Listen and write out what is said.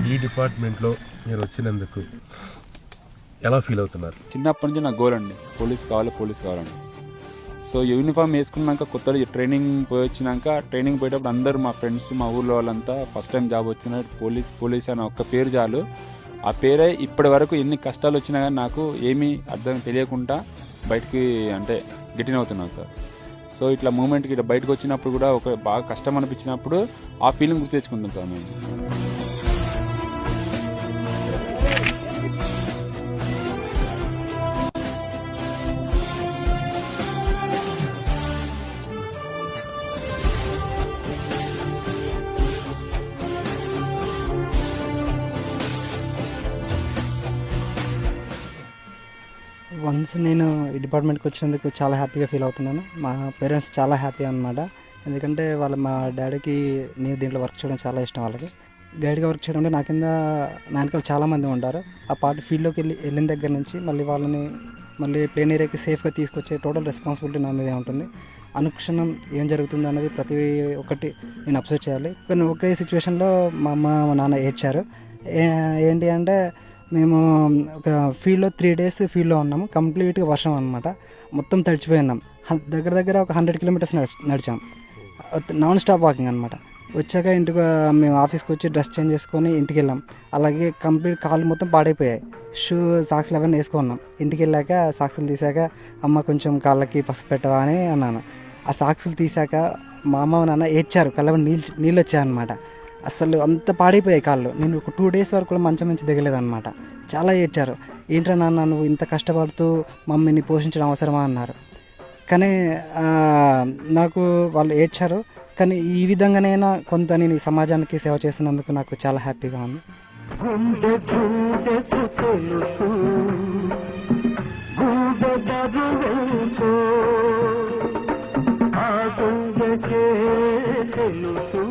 ఈ డిపార్ట్మెంట్లో మీరు వచ్చినందుకు ఎలా ఫీల్ అవుతున్నారు? చిన్నప్పటి నుంచి నా గోల్ అండి, పోలీస్ కావాలండి. సో యూనిఫామ్ వేసుకున్నాక కొత్త ట్రైనింగ్ పోయి వచ్చినాక ట్రైనింగ్ పోయేటప్పుడు అందరూ మా ఫ్రెండ్స్, మా ఊళ్ళో వాళ్ళంతా ఫస్ట్ టైం జాబ్ వచ్చిన పోలీస్ అనే ఒక్క పేరు చాలు. ఆ పేరే ఇప్పటి వరకు ఎన్ని కష్టాలు వచ్చినా కానీ నాకు ఏమీ అర్థం తెలియకుండా బయటికి అంటే గెటిన్ అవుతున్నాను సార్. సో ఇట్లా మూమెంట్కి ఇట్లా బయటకు వచ్చినప్పుడు కూడా ఒక బాగా కష్టం అనిపించినప్పుడు ఆ ఫీలింగ్ గుర్తు తెచ్చుకుంటాం సార్ మేము. వన్స్ నేను ఈ డిపార్ట్మెంట్కి వచ్చినందుకు చాలా హ్యాపీగా ఫీల్ అవుతున్నాను. మా పేరెంట్స్ చాలా హ్యాపీ అనమాట. ఎందుకంటే మా డాడీకి నేను దీంట్లో వర్క్ చేయడం చాలా ఇష్టం. వాళ్ళకి గైడ్గా వర్క్ చేయడం అంటే నా కింద నా వెనకాల చాలామంది ఉంటారు. ఆ పార్ట్ ఫీల్డ్లోకి వెళ్ళిన దగ్గర నుంచి మళ్ళీ ప్లేన్ ఏరియాకి సేఫ్గా తీసుకొచ్చే టోటల్ రెస్పాన్సిబిలిటీ నా మీదే ఉంటుంది. అనుక్షణం ఏం జరుగుతుంది అన్నది ప్రతి ఒక్కటి నేను అబ్జర్వ్ చేయాలి. కానీ ఒకే సిచ్యువేషన్లో మా అమ్మ మా నాన్న ఏడ్చారు. ఏంటి అంటే మేము ఒక ఫీల్డ్లో 3 days ఫీల్డ్లో ఉన్నాము. కంప్లీట్గా వర్షం అనమాట. మొత్తం తడిచిపోయి ఉన్నాం. దగ్గర ఒక 100 kilometers నడిచాం. నాన్ స్టాప్ వాకింగ్ అనమాట. వచ్చాక ఇంటికి మేము ఆఫీస్కి వచ్చి డ్రెస్ చేంజ్ చేసుకొని ఇంటికి వెళ్ళాం. అలాగే కంప్లీట్ కాళ్ళు మొత్తం పాడైపోయాయి. సాక్స్లు అవన్నీ వేసుకున్నాం. ఇంటికి వెళ్ళాక సాక్స్లు తీసాక అమ్మ కొంచెం కాళ్ళకి పసుపు పెట్టవా అని అన్నాను. ఆ సాక్స్లు తీసాక మా అమ్మ నాన్న ఏడ్చారు. కళ్ళ నీళ్ళు వచ్చాయన్నమాట. అసలు అంత పాడైపోయాయి కాళ్ళు. నేను ఒక 2 days వరకు కూడా మంచి దిగలేదన్నమాట. చాలా ఏడ్చారు. ఏంట్రా నాన్న నువ్వు ఇంత కష్టపడుతూ మమ్మీని పోషించడం అవసరమా అన్నారు. కానీ నాకు వాళ్ళు ఏడ్చారు. కానీ ఈ విధంగానైనా కొంత నేను ఈ సమాజానికి సేవ చేసినందుకు నాకు చాలా హ్యాపీగా ఉంది. తెలుసు